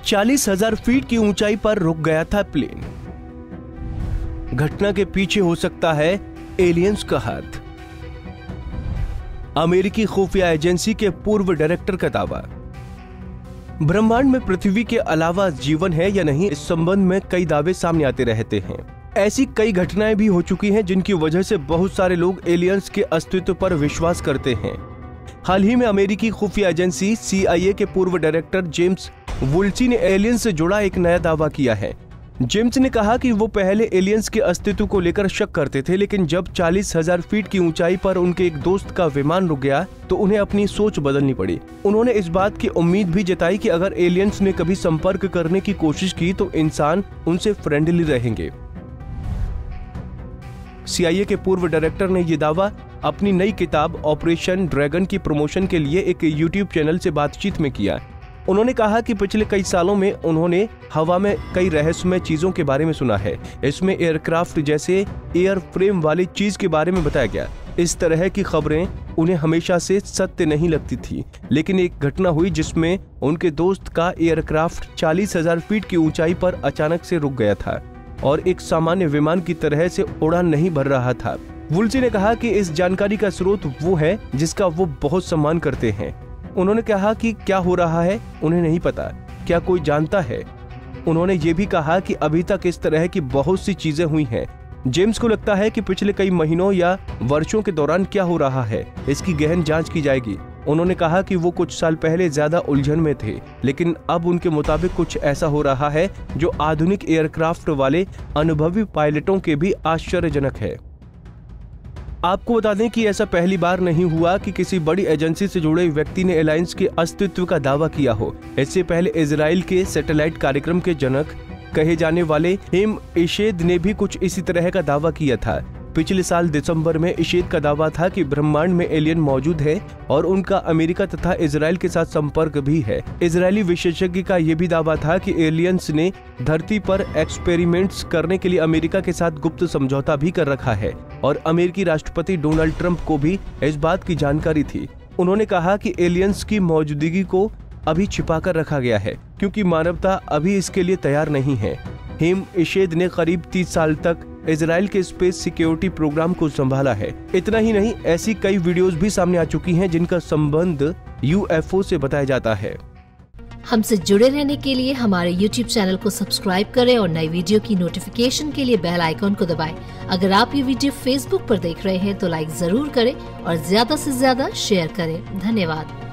40,000 feet की ऊंचाई पर रुक गया था प्लेन। घटना के पीछे हो सकता है एलियंस का हाथ। अमेरिकी खुफिया एजेंसी के पूर्व डायरेक्टर का दावा। ब्रह्मांड में पृथ्वी के अलावा जीवन है या नहीं, इस संबंध में कई दावे सामने आते रहते हैं। ऐसी कई घटनाएं भी हो चुकी हैं जिनकी वजह से बहुत सारे लोग एलियंस के अस्तित्व पर विश्वास करते हैं। हाल ही में अमेरिकी खुफिया एजेंसी CIA के पूर्व डायरेक्टर जेम्स वुल्ची ने एलियंस से जुड़ा एक नया दावा किया है। जेम्स ने कहा कि वो पहले एलियंस के अस्तित्व को लेकर शक करते थे, लेकिन जब 40,000 फीट की ऊंचाई पर उनके एक दोस्त का विमान रुक गया तो उन्हें अपनी सोच बदलनी पड़ी। उन्होंने इस बात की उम्मीद भी जताई कि अगर एलियंस ने कभी संपर्क करने की कोशिश की तो इंसान उनसे फ्रेंडली रहेंगे। CIA के पूर्व डायरेक्टर ने यह दावा अपनी नई किताब ऑपरेशन ड्रैगन की प्रमोशन के लिए एक YouTube चैनल से बातचीत में किया। उन्होंने कहा कि पिछले कई सालों में उन्होंने हवा में कई रहस्यमय चीजों के बारे में सुना है। इसमें एयरक्राफ्ट जैसे एयर फ्रेम वाली चीज के बारे में बताया गया। इस तरह की खबरें उन्हें हमेशा से सत्य नहीं लगती थी, लेकिन एक घटना हुई जिसमें उनके दोस्त का एयरक्राफ्ट 40,000 फीट की ऊंचाई पर अचानक से रुक गया था और एक सामान्य विमान की तरह से उड़ान नहीं भर रहा था। वुल्ची ने कहा कि इस जानकारी का स्रोत वो है जिसका वो बहुत सम्मान करते हैं। उन्होंने कहा कि क्या हो रहा है उन्हें नहीं पता, क्या कोई जानता है। उन्होंने ये भी कहा कि अभी तक इस तरह की बहुत सी चीजें हुई हैं। जेम्स को लगता है कि पिछले कई महीनों या वर्षों के दौरान क्या हो रहा है, इसकी गहन जांच की जाएगी। उन्होंने कहा कि वो कुछ साल पहले ज्यादा उलझन में थे, लेकिन अब उनके मुताबिक कुछ ऐसा हो रहा है जो आधुनिक एयरक्राफ्ट वाले अनुभवी पायलटों के भी आश्चर्यजनक है। आपको बता दें कि ऐसा पहली बार नहीं हुआ कि किसी बड़ी एजेंसी से जुड़े व्यक्ति ने एलायंस के अस्तित्व का दावा किया हो। इससे पहले इजराइल के सैटेलाइट कार्यक्रम के जनक कहे जाने वाले हिम इशेद ने भी कुछ इसी तरह का दावा किया था। पिछले साल दिसंबर में इशेद का दावा था कि ब्रह्मांड में एलियन मौजूद है और उनका अमेरिका तथा इजराइल के साथ संपर्क भी है। इजरायली विशेषज्ञ का यह भी दावा था कि एलियंस ने धरती पर एक्सपेरिमेंट्स करने के लिए अमेरिका के साथ गुप्त समझौता भी कर रखा है और अमेरिकी राष्ट्रपति डोनाल्ड ट्रंप को भी इस बात की जानकारी थी। उन्होंने कहा कि एलियंस की मौजूदगी को अभी छिपा कर रखा गया है क्योंकि मानवता अभी इसके लिए तैयार नहीं है। हिम इशेद ने करीब 30 साल तक इजराइल के स्पेस सिक्योरिटी प्रोग्राम को संभाला है। इतना ही नहीं, ऐसी कई वीडियोस भी सामने आ चुकी हैं जिनका संबंध UFO से बताया जाता है। हमसे जुड़े रहने के लिए हमारे YouTube चैनल को सब्सक्राइब करें और नई वीडियो की नोटिफिकेशन के लिए बेल आइकॉन को दबाएं। अगर आप ये वीडियो Facebook पर देख रहे हैं तो लाइक जरूर करें और ज्यादा से ज्यादा शेयर करें। धन्यवाद।